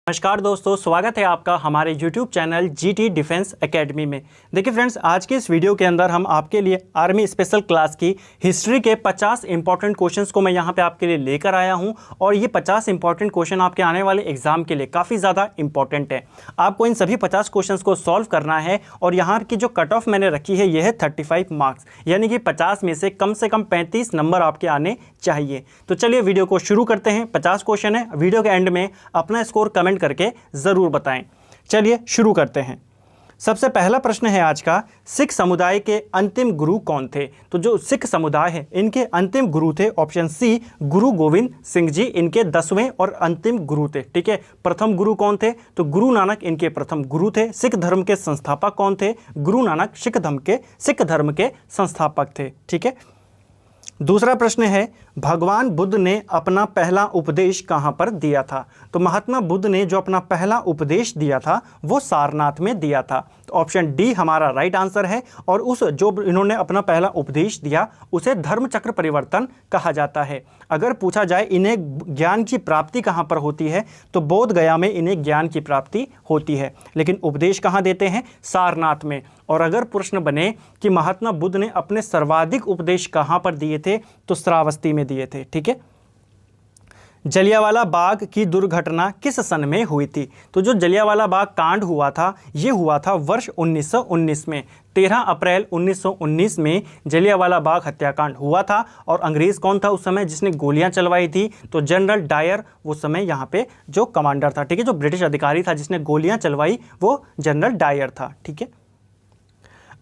नमस्कार दोस्तों, स्वागत है आपका हमारे YouTube channel GT defence academy में। देखिए फ्रेंड्स, आज के इस वीडियो के अंदर हम आपके लिए आर्मी स्पेशल क्लास की हिस्ट्री के 50 इंपॉर्टेंट क्वेश्चंस को मैं यहाँ पे आपके लिए लेकर आया हूँ और ये 50 इंपॉर्टेंट क्वेश्चन आपके आने वाले एग्जाम के लिए काफ़ी ज़्यादा इंपॉर्टेंट है। आपको इन सभी 50 क्वेश्चन को सॉल्व करना है और यहाँ की जो कट ऑफ मैंने रखी है यह है 35 मार्क्स, यानी कि 50 में से कम 35 नंबर आपके आने चाहिए। तो चलिए वीडियो को शुरू करते हैं। 50 क्वेश्चन है, वीडियो के एंड में अपना स्कोर कमेंट करके ज़रूर बताएं। चलिए शुरू करते हैं। सबसे पहला प्रश्न है आज का, सिख समुदाय के अंतिम गुरु कौन थे? तो जो सिख समुदाय है इनके अंतिम गुरु थे ऑप्शन सी गुरु गोविंद सिंह जी, इनके 10वें और अंतिम गुरु थे। ठीक है, प्रथम गुरु कौन थे? तो गुरु नानक इनके प्रथम गुरु थे। सिख धर्म के संस्थापक कौन थे? गुरु नानक सिख धर्म के संस्थापक थे। ठीक है, दूसरा प्रश्न है, भगवान बुद्ध ने अपना पहला उपदेश कहाँ पर दिया था? तो महात्मा बुद्ध ने जो अपना पहला उपदेश दिया था वो सारनाथ में दिया था। तो ऑप्शन डी हमारा राइट आंसर है। और उस जो इन्होंने अपना पहला उपदेश दिया उसे धर्म चक्र परिवर्तन कहा जाता है। अगर पूछा जाए इन्हें ज्ञान की प्राप्ति कहाँ पर होती है तो बोध गया में इन्हें ज्ञान की प्राप्ति होती है, लेकिन उपदेश कहाँ देते हैं? सारनाथ में। और अगर प्रश्न बने कि महात्मा बुद्ध ने अपने सर्वाधिक उपदेश कहाँ पर दिए थे तो श्रावस्ती में दिए थे। ठीक है, जलियांवाला बाग की दुर्घटना किस सन में हुई थी? तो जो जलियांवाला बाग कांड हुआ था ये हुआ था वर्ष 1919 में। 13 अप्रैल 1919 में जलियांवाला बाग हत्याकांड हुआ था। और अंग्रेज कौन था उस समय जिसने गोलियां चलवाई थी? तो जनरल डायर वो समय यहाँ पे जो कमांडर था। ठीक है, जो ब्रिटिश अधिकारी था जिसने गोलियां चलवाई वो जनरल डायर था। ठीक है,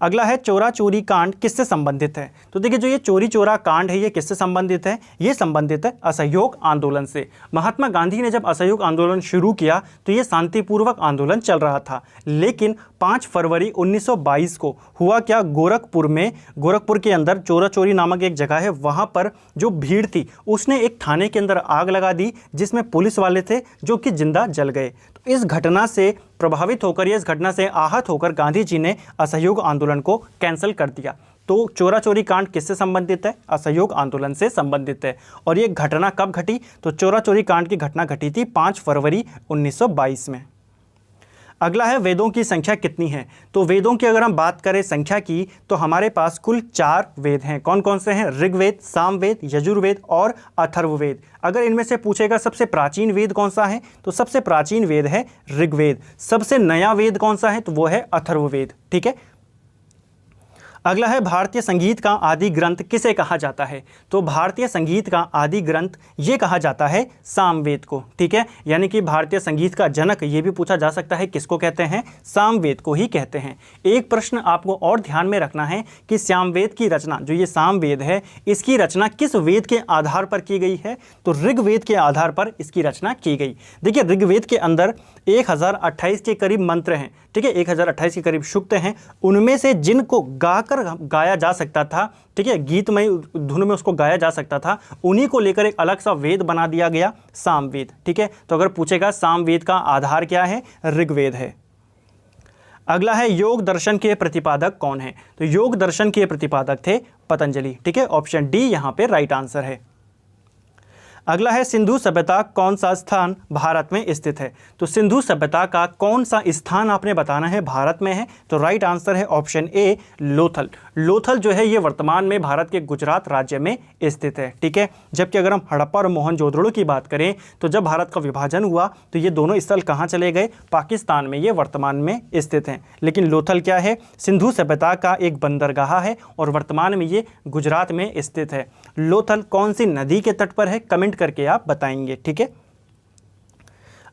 अगला है, चोरा चोरी कांड किससे संबंधित है? तो देखिए, जो ये चोरी चोरा कांड है ये किससे संबंधित है? ये संबंधित है असहयोग आंदोलन से। महात्मा गांधी ने जब असहयोग आंदोलन शुरू किया तो ये शांतिपूर्वक आंदोलन चल रहा था, लेकिन 5 फरवरी 1922 को हुआ क्या? गोरखपुर के अंदर चोरा चोरी नामक एक जगह है, वहाँ पर जो भीड़ थी उसने एक थाने के अंदर आग लगा दी जिसमें पुलिस वाले थे जो कि जिंदा जल गए। तो इस घटना से प्रभावित होकर, इस घटना से आहत होकर गांधी जी ने असहयोग आंदोलन को कैंसिल कर दिया। तो चोरा चोरी कांड किससे संबंधित है? असहयोग आंदोलन से संबंधित है। और ये घटना कब घटी? तो चोरा चोरी कांड की घटना घटी थी 5 फरवरी 1922 में। अगला है, वेदों की संख्या कितनी है? तो वेदों की अगर हम बात करें संख्या की तो हमारे पास कुल 4 वेद हैं। कौन कौन से हैं? ऋग्वेद, सामवेद, यजुर्वेद और अथर्ववेद। अगर इनमें से पूछेगा सबसे प्राचीन वेद कौन सा है तो सबसे प्राचीन वेद है ऋग्वेद। सबसे नया वेद कौन सा है? तो वो है अथर्ववेद। ठीक है, अगला है, भारतीय संगीत का आदि ग्रंथ किसे कहा जाता है? तो भारतीय संगीत का आदि ग्रंथ ये कहा जाता है सामवेद को। ठीक है, यानी कि भारतीय संगीत का जनक ये भी पूछा जा सकता है, किसको कहते हैं? सामवेद को ही कहते हैं। एक प्रश्न आपको और ध्यान में रखना है कि सामवेद की रचना, जो ये सामवेद है, इसकी रचना किस वेद के आधार पर की गई है? तो ऋग्वेद के आधार पर इसकी रचना की गई। देखिए, ऋग्वेद के अंदर 1028 के करीब मंत्र हैं। ठीक है, 1028 के करीब सूक्त हैं। उनमें से जिनको गाया जा सकता था, ठीक है, गीतमय धुन में उसको गाया जा सकता था, उन्हीं को लेकर एक अलग सा वेद बना दिया गया, सामवेद। ठीक है, तो अगर पूछेगा सामवेद का आधार क्या है? ऋग्वेद है। अगला है, योग दर्शन के प्रतिपादक कौन है? तो योग दर्शन के प्रतिपादक थे पतंजलि। ठीक है, ऑप्शन डी यहाँ पे राइट आंसर है। अगला है, सिंधु सभ्यता कौन सा स्थान भारत में स्थित है? तो सिंधु सभ्यता का कौन सा स्थान आपने बताना है भारत में है? तो राइट आंसर है ऑप्शन ए लोथल। लोथल जो है ये वर्तमान में भारत के गुजरात राज्य में स्थित है। ठीक है, जबकि अगर हम हड़प्पा और मोहनजोदड़ो की बात करें तो जब भारत का विभाजन हुआ तो ये दोनों स्थल कहाँ चले गए? पाकिस्तान में ये वर्तमान में स्थित हैं। लेकिन लोथल क्या है? सिंधु सभ्यता का एक बंदरगाह है और वर्तमान में ये गुजरात में स्थित है। लोथल कौन सी नदी के तट पर है? कमेंट करके आप बताएंगे। ठीक है,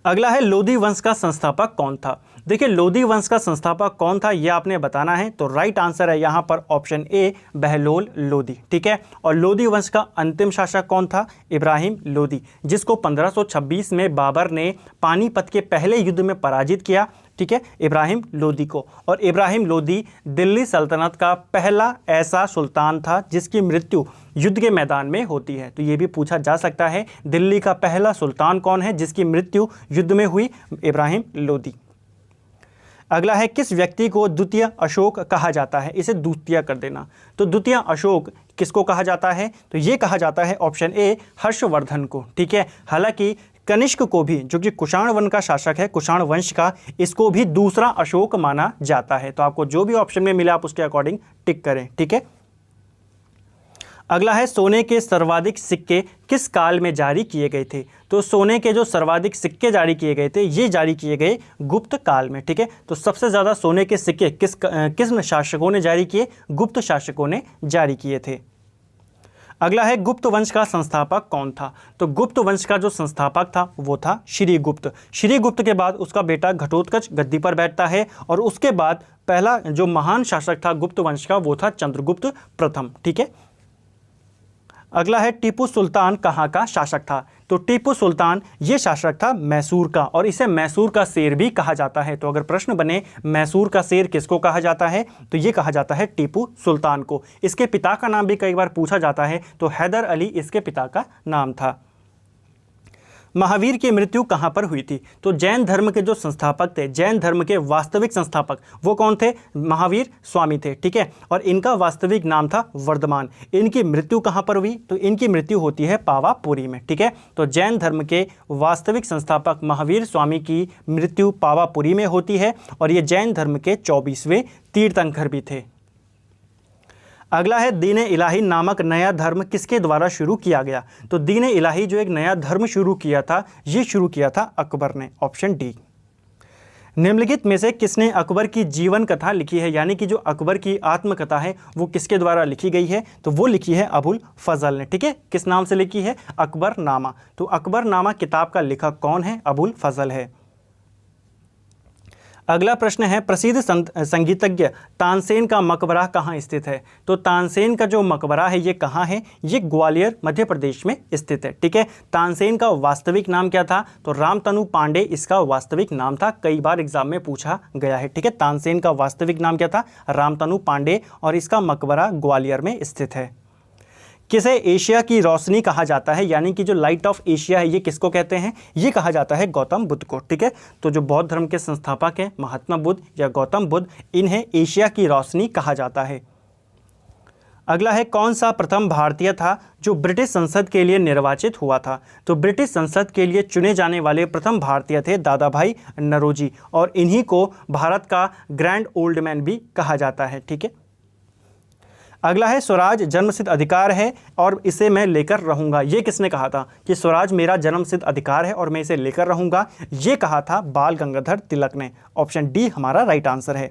अगला है, लोदी वंश का संस्थापक कौन था? देखिए, लोदी वंश का संस्थापक कौन था ये आपने बताना है। तो राइट आंसर है यहाँ पर ऑप्शन ए बहलोल लोदी। ठीक है, और लोदी वंश का अंतिम शासक कौन था? इब्राहिम लोदी, जिसको 1526 में बाबर ने पानीपत के पहले युद्ध में पराजित किया। ठीक है, इब्राहिम लोदी को। और इब्राहिम लोदी दिल्ली सल्तनत का पहला ऐसा सुल्तान था जिसकी मृत्यु युद्ध के मैदान में होती है। तो ये भी पूछा जा सकता है, दिल्ली का पहला सुल्तान कौन है जिसकी मृत्यु युद्ध में हुई? इब्राहिम लोदी। अगला है, किस व्यक्ति को द्वितीय अशोक कहा जाता है? इसे द्वितीय कर देना। तो द्वितीय अशोक किसको कहा जाता है? तो ये कहा जाता है ऑप्शन ए हर्षवर्धन को। ठीक है, हालांकि कनिष्क को भी, जो कि कुषाण वंश का शासक है, कुषाण वंश का, इसको भी दूसरा अशोक माना जाता है। तो आपको जो भी ऑप्शन में मिला आप उसके अकॉर्डिंग टिक करें, ठीक है। अगला है सोने के सर्वाधिक सिक्के किस काल में जारी किए गए थे। तो सोने के जो सर्वाधिक सिक्के जारी किए गए थे ये जारी किए गए गुप्त काल में, ठीक है। तो सबसे ज़्यादा सोने के सिक्के किस शासकों ने जारी किए, गुप्त शासकों ने जारी किए थे। अगला है गुप्त वंश का संस्थापक कौन था। तो गुप्त वंश का जो संस्थापक था वो था श्रीगुप्त। श्रीगुप्त के बाद उसका बेटा घटोत्कच गद्दी पर बैठता है और उसके बाद पहला जो महान शासक था गुप्त वंश का वो था चंद्रगुप्त प्रथम, ठीक है। अगला है टीपू सुल्तान कहाँ का शासक था। तो टीपू सुल्तान ये शासक था मैसूर का, और इसे मैसूर का शेर भी कहा जाता है। तो अगर प्रश्न बने मैसूर का शेर किसको कहा जाता है, तो ये कहा जाता है टीपू सुल्तान को। इसके पिता का नाम भी कई बार पूछा जाता है, तो हैदर अली इसके पिता का नाम था। महावीर की मृत्यु कहाँ पर हुई थी। तो जैन धर्म के जो संस्थापक थे, जैन धर्म के वास्तविक संस्थापक वो कौन थे, महावीर स्वामी थे, ठीक है। और इनका वास्तविक नाम था वर्धमान। इनकी मृत्यु कहाँ पर हुई, तो इनकी मृत्यु होती है पावापुरी में, ठीक है। तो जैन धर्म के वास्तविक संस्थापक महावीर स्वामी की मृत्यु पावापुरी में होती है, और ये जैन धर्म के 24वें तीर्थंकर भी थे। अगला है दीन इलाही नामक नया धर्म किसके द्वारा शुरू किया गया। तो दीन इलाही जो एक नया धर्म शुरू किया था ये शुरू किया था अकबर ने, ऑप्शन डी। निम्नलिखित में से किसने अकबर की जीवन कथा लिखी है, यानी कि जो अकबर की आत्मकथा है वो किसके द्वारा लिखी गई है। तो वो लिखी है अबुल फजल ने, ठीक है। किस नाम से लिखी है, अकबरनामा। तो अकबरनामा किताब का लेखक कौन है, अबुल फजल है। अगला प्रश्न है प्रसिद्ध संगीतज्ञ तानसेन का मकबरा कहाँ स्थित है। तो तानसेन का जो मकबरा है ये कहाँ है, ये ग्वालियर मध्य प्रदेश में स्थित है, ठीक है। तानसेन का वास्तविक नाम क्या था, तो रामतनु पांडे इसका वास्तविक नाम था, कई बार एग्जाम में पूछा गया है, ठीक है। तानसेन का वास्तविक नाम क्या था, रामतनु पांडे, और इसका मकबरा ग्वालियर में स्थित है। किसे एशिया की रोशनी कहा जाता है, यानी कि जो लाइट ऑफ एशिया है ये किसको कहते हैं, ये कहा जाता है गौतम बुद्ध को, ठीक है। तो जो बौद्ध धर्म के संस्थापक हैं महात्मा बुद्ध या गौतम बुद्ध, इन्हें एशिया की रोशनी कहा जाता है। अगला है कौन सा प्रथम भारतीय था जो ब्रिटिश संसद के लिए निर्वाचित हुआ था। तो ब्रिटिश संसद के लिए चुने जाने वाले प्रथम भारतीय थे दादा भाई नौरोजी, और इन्हीं को भारत का ग्रैंड ओल्ड मैन भी कहा जाता है, ठीक है। अगला है स्वराज जन्मसिद्ध अधिकार है और इसे मैं लेकर रहूंगा। ये किसने कहा था कि स्वराज मेरा जन्मसिद्ध अधिकार है और मैं इसे लेकर रहूंगा, ये कहा था बाल गंगाधर तिलक ने, ऑप्शन डी हमारा राइट आंसर है।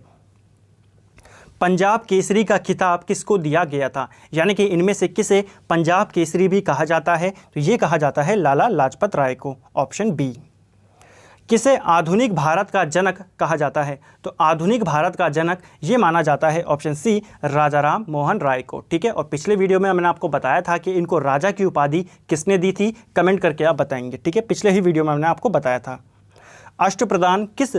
पंजाब केसरी का खिताब किसको दिया गया था, यानी कि इनमें से किसे पंजाब केसरी भी कहा जाता है, तो ये कहा जाता है लाला लाजपत राय को, ऑप्शन बी। किसे आधुनिक भारत का जनक कहा जाता है। तो आधुनिक भारत का जनक ये माना जाता है, ऑप्शन सी, राजा राम मोहन राय को, ठीक है। और पिछले वीडियो में मैंने आपको बताया था कि इनको राजा की उपाधि किसने दी थी, कमेंट करके आप बताएंगे, ठीक है। पिछले ही वीडियो में मैंने आपको बताया था। अष्टप्रधान किस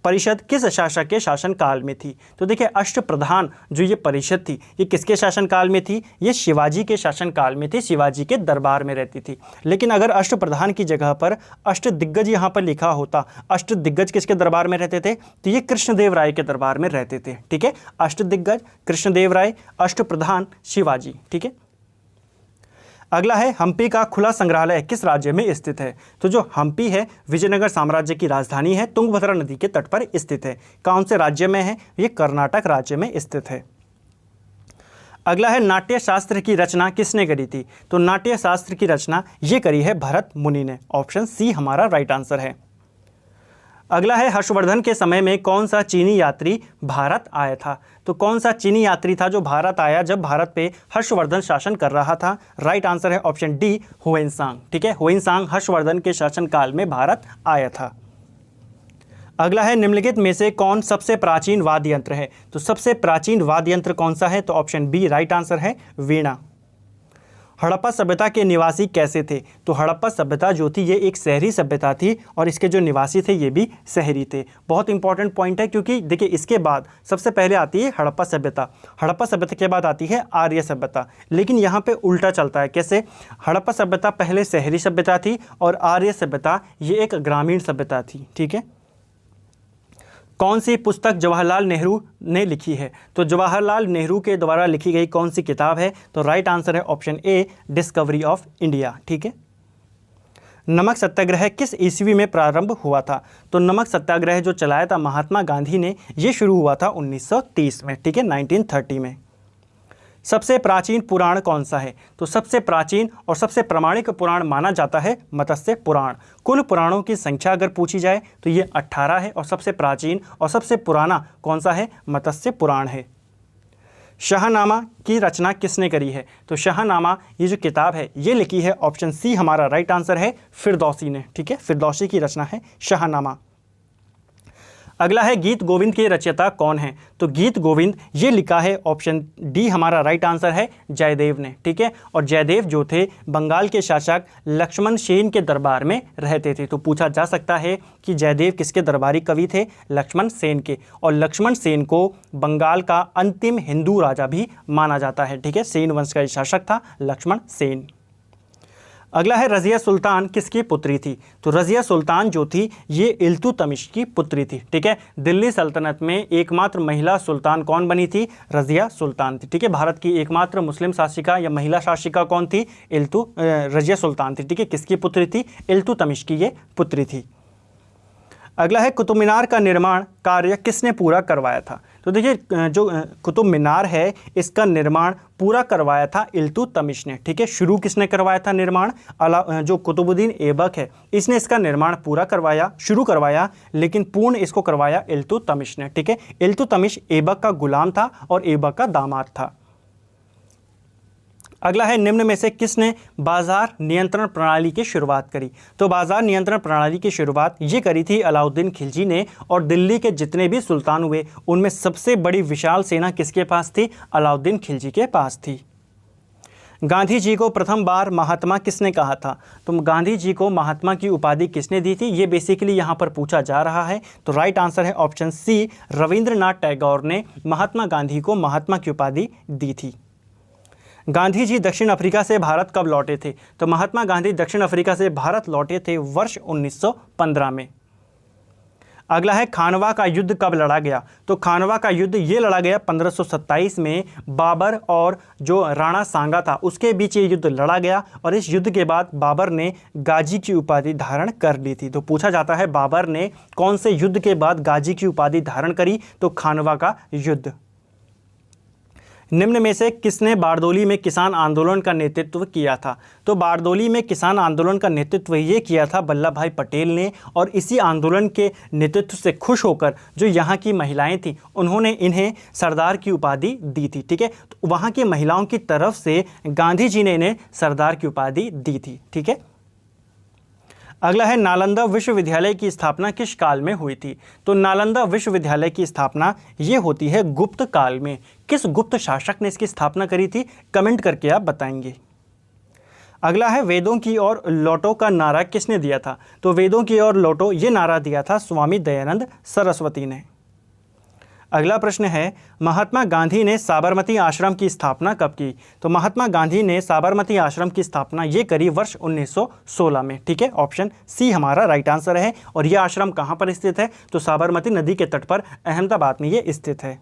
परिषद किस शासक के शासनकाल में थी। तो देखिए अष्टप्रधान जो ये परिषद थी ये किसके शासनकाल में थी, ये शिवाजी के शासनकाल में थी, शिवाजी के दरबार में रहती थी। लेकिन अगर अष्टप्रधान की जगह पर अष्टदिग्गज यहाँ पर लिखा होता, अष्टदिग्गज किसके दरबार में रहते थे, तो ये कृष्णदेव राय के दरबार में रहते थे, ठीक है। अष्टदिग्गज कृष्णदेव राय, अष्टप्रधान शिवाजी, ठीक है। अगला है हम्पी का खुला संग्रहालय किस राज्य में स्थित है। तो जो हम्पी है विजयनगर साम्राज्य की राजधानी है, तुंगभद्रा नदी के तट पर स्थित है। कौन से राज्य में है, ये कर्नाटक राज्य में स्थित है। अगला है नाट्य शास्त्र की रचना किसने करी थी। तो नाट्य शास्त्र की रचना ये करी है भरत मुनि ने, ऑप्शन सी हमारा राइट आंसर है। अगला है हर्षवर्धन के समय में कौन सा चीनी यात्री भारत आया था। तो कौन सा चीनी यात्री था जो भारत आया जब भारत पे हर्षवर्धन शासन कर रहा था, राइट आंसर है ऑप्शन डी, हुएनसांग, ठीक है। हुएनसांग हर्षवर्धन के शासनकाल में भारत आया था। अगला है निम्नलिखित में से कौन सबसे प्राचीन वाद्य यंत्र है। तो सबसे प्राचीन वाद्य यंत्र कौन सा है, तो ऑप्शन बी राइट आंसर है, वीणा। हड़प्पा सभ्यता के निवासी कैसे थे। तो हड़प्पा सभ्यता जो थी ये एक शहरी सभ्यता थी और इसके जो निवासी थे ये भी शहरी थे। बहुत इंपॉर्टेंट पॉइंट है क्योंकि देखिए इसके बाद सबसे पहले आती है हड़प्पा सभ्यता, हड़प्पा सभ्यता के बाद आती है आर्य सभ्यता। लेकिन यहाँ पे उल्टा चलता है, कैसे, हड़प्पा सभ्यता पहले शहरी सभ्यता थी और आर्य सभ्यता ये एक ग्रामीण सभ्यता थी, ठीक है। कौन सी पुस्तक जवाहरलाल नेहरू ने लिखी है। तो जवाहरलाल नेहरू के द्वारा लिखी गई कौन सी किताब है, तो राइट आंसर है option A, discovery of India, ठीक है। नमक सत्याग्रह किस ईस्वी में प्रारंभ हुआ था? तो नमक सत्याग्रह जो चलाया था महात्मा गांधी ने, ये शुरू हुआ था 1930 में, ठीक है, 1930 में। सबसे प्राचीन पुराण कौन सा है? तो सबसे प्राचीन और सबसे प्रामाणिक पुराण माना जाता है मत्स्य पुराण। कुल पुराणों की संख्या अगर पूछी जाए तो ये 18 है और सबसे प्राचीन और सबसे पुराना कौन सा है? मत्स्य पुराण है। शाहनामा की रचना किसने करी है? तो शाहनामा ये जो किताब है ये लिखी है, ऑप्शन सी हमारा राइट आंसर है, फिरदौसी ने, ठीक है, फिरदौसी की रचना है शाहनामा। अगला है गीत गोविंद के रचयिता कौन है? तो गीत गोविंद ये लिखा है, ऑप्शन डी हमारा राइट आंसर है, जयदेव ने, ठीक है। और जयदेव जो थे बंगाल के शासक लक्ष्मण सेन के दरबार में रहते थे। तो पूछा जा सकता है कि जयदेव किसके दरबारी कवि थे? लक्ष्मण सेन के। और लक्ष्मण सेन को बंगाल का अंतिम हिंदू राजा भी माना जाता है, ठीक है, सेन वंश का शासक था लक्ष्मण सेन। अगला है रज़िया सुल्तान किसकी पुत्री थी? तो रज़िया सुल्तान जो थी ये इल्तुतमिश की पुत्री थी, ठीक है। दिल्ली सल्तनत में एकमात्र महिला सुल्तान कौन बनी थी? रज़िया सुल्तान थी, ठीक है। भारत की एकमात्र मुस्लिम शासिका या महिला शासिका कौन थी? रज़िया सुल्तान थी, ठीक है। किसकी पुत्री थी? इल्तुतमिश की ये पुत्री थी। अगला है कुतुब मीनार का निर्माण कार्य किसने पूरा करवाया था? तो देखिए जो कुतुब मीनार है इसका निर्माण पूरा करवाया था इल्तुतमिश ने, ठीक है। शुरू किसने करवाया था निर्माण? जो कुतुबुद्दीन ऐबक है इसने इसका निर्माण पूरा करवाया, शुरू करवाया, लेकिन पूर्ण इसको करवाया इल्तुतमिश ने, ठीक है। इल्तुतमिश ऐबक का गुलाम था और ऐबक का दामाद था। अगला है निम्न में से किसने बाजार नियंत्रण प्रणाली की शुरुआत करी? तो बाजार नियंत्रण प्रणाली की शुरुआत ये करी थी अलाउद्दीन खिलजी ने। और दिल्ली के जितने भी सुल्तान हुए उनमें सबसे बड़ी विशाल सेना किसके पास थी? अलाउद्दीन खिलजी के पास थी। गांधी जी को प्रथम बार महात्मा किसने कहा था? तो गांधी जी को महात्मा की उपाधि किसने दी थी? ये बेसिकली यहाँ पर पूछा जा रहा है। तो राइट आंसर है ऑप्शन सी, रविंद्रनाथ टैगोर ने महात्मा गांधी को महात्मा की उपाधि दी थी। गांधी जी दक्षिण अफ्रीका से भारत कब लौटे थे? तो महात्मा गांधी दक्षिण अफ्रीका से भारत लौटे थे वर्ष 1915 में। अगला है खानवा का युद्ध कब लड़ा गया? तो खानवा का युद्ध ये लड़ा गया 1527 में। बाबर और जो राणा सांगा था उसके बीच ये युद्ध लड़ा गया और इस युद्ध के बाद बाबर ने गाजी की उपाधि धारण कर ली थी। तो पूछा जाता है बाबर ने कौन से युद्ध के बाद गाजी की उपाधि धारण करी? तो खानवा का युद्ध। निम्न में से किसने बारदोली में किसान आंदोलन का नेतृत्व किया था? तो बारदोली में किसान आंदोलन का नेतृत्व ये किया था वल्लभ भाई पटेल ने। और इसी आंदोलन के नेतृत्व से खुश होकर जो यहाँ की महिलाएं थीं उन्होंने इन्हें सरदार की उपाधि दी थी, ठीक है। तो वहाँ की महिलाओं की तरफ से गांधी जी ने इन्हें सरदार की उपाधि दी थी, ठीक है। अगला है नालंदा विश्वविद्यालय की स्थापना किस काल में हुई थी? तो नालंदा विश्वविद्यालय की स्थापना ये होती है गुप्त काल में। किस गुप्त शासक ने इसकी स्थापना करी थी? कमेंट करके आप बताएंगे। अगला है वेदों की ओर लौटो का नारा किसने दिया था? तो वेदों की ओर लौटो ये नारा दिया था स्वामी दयानंद सरस्वती ने। अगला प्रश्न है महात्मा गांधी ने साबरमती आश्रम की स्थापना कब की? तो महात्मा गांधी ने साबरमती आश्रम की स्थापना ये करी वर्ष 1916 में, ठीक है। ऑप्शन सी हमारा राइट आंसर है। और यह आश्रम कहाँ पर स्थित है? तो साबरमती नदी के तट पर अहमदाबाद में ये स्थित है।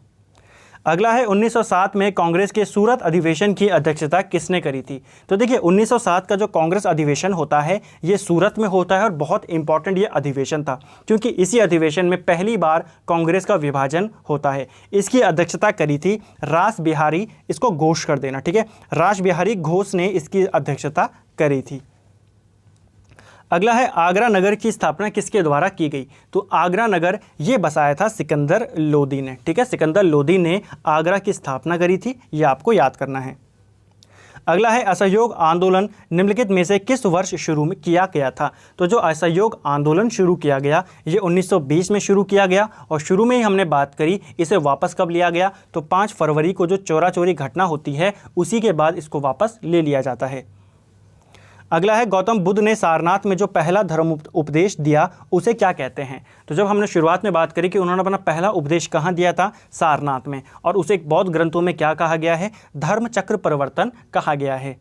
अगला है 1907 में कांग्रेस के सूरत अधिवेशन की अध्यक्षता किसने करी थी? तो देखिए 1907 का जो कांग्रेस अधिवेशन होता है ये सूरत में होता है और बहुत इंपॉर्टेंट ये अधिवेशन था क्योंकि इसी अधिवेशन में पहली बार कांग्रेस का विभाजन होता है। इसकी अध्यक्षता करी थी रास बिहारी, इसको घोष कर देना, ठीक है, रास बिहारी घोष ने इसकी अध्यक्षता करी थी। अगला है आगरा नगर की स्थापना किसके द्वारा की गई? तो आगरा नगर ये बसाया था सिकंदर लोदी ने, ठीक है। सिकंदर लोदी ने आगरा की स्थापना करी थी, ये आपको याद करना है। अगला है असहयोग आंदोलन निम्नलिखित में से किस वर्ष शुरू में किया गया था? तो जो असहयोग आंदोलन शुरू किया गया ये 1920 में शुरू किया गया। और शुरू में ही हमने बात करी इसे वापस कब लिया गया? तो 5 फरवरी को जो चोरा चोरी घटना होती है उसी के बाद इसको वापस ले लिया जाता है। अगला है गौतम बुद्ध ने सारनाथ में जो पहला धर्म उपदेश दिया उसे क्या कहते हैं? तो जब हमने शुरुआत में बात करी कि उन्होंने अपना पहला उपदेश कहाँ दिया था? सारनाथ में। और उसे एक बौद्ध ग्रंथों में क्या कहा गया है? धर्म चक्र परिवर्तन कहा गया है।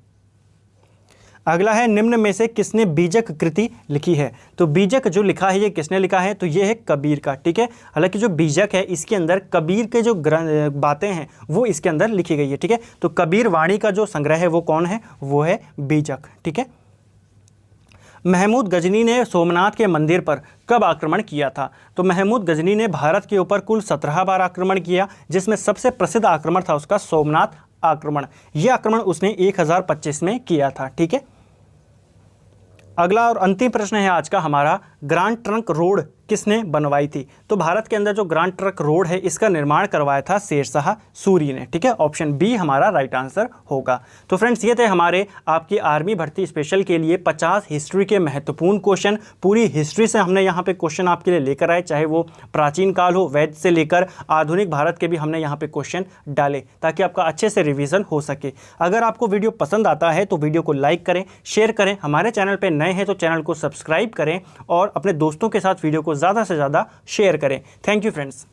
अगला है निम्न में से किसने बीजक कृति लिखी है? तो बीजक जो लिखा है ये किसने लिखा है? तो ये है कबीर का, ठीक है। हालांकि जो बीजक है इसके अंदर कबीर के जो बातें हैं वो इसके अंदर लिखी गई है, ठीक है। तो कबीर वाणी का जो संग्रह है वो कौन है? वो है बीजक, ठीक है। महमूद गजनी ने सोमनाथ के मंदिर पर कब आक्रमण किया था? तो महमूद गजनी ने भारत के ऊपर कुल 17 बार आक्रमण किया, जिसमें सबसे प्रसिद्ध आक्रमण था उसका सोमनाथ आक्रमण। यह आक्रमण उसने 1025 में किया था। ठीक है, अगला और अंतिम प्रश्न है आज का हमारा, ग्रांड ट्रंक रोड किसने बनवाई थी? तो भारत के अंदर जो ग्रांड ट्रंक रोड है इसका निर्माण करवाया था शेरशाह सूरी ने। ठीक है, ऑप्शन बी हमारा राइट आंसर होगा। तो फ्रेंड्स, ये थे हमारे आपकी आर्मी भर्ती स्पेशल के लिए 50 हिस्ट्री के महत्वपूर्ण क्वेश्चन। पूरी हिस्ट्री से हमने यहाँ पे क्वेश्चन आपके लिए लेकर आए, चाहे वो प्राचीन काल हो, वैद से लेकर आधुनिक भारत के भी हमने यहाँ पे क्वेश्चन डाले, ताकि आपका अच्छे से रिविजन हो सके। अगर आपको वीडियो पसंद आता है तो वीडियो को लाइक करें, शेयर करें, हमारे चैनल पर नए हैं तो चैनल को सब्सक्राइब करें और अपने दोस्तों के साथ वीडियो को ज़्यादा से ज़्यादा शेयर करें। Thank you friends.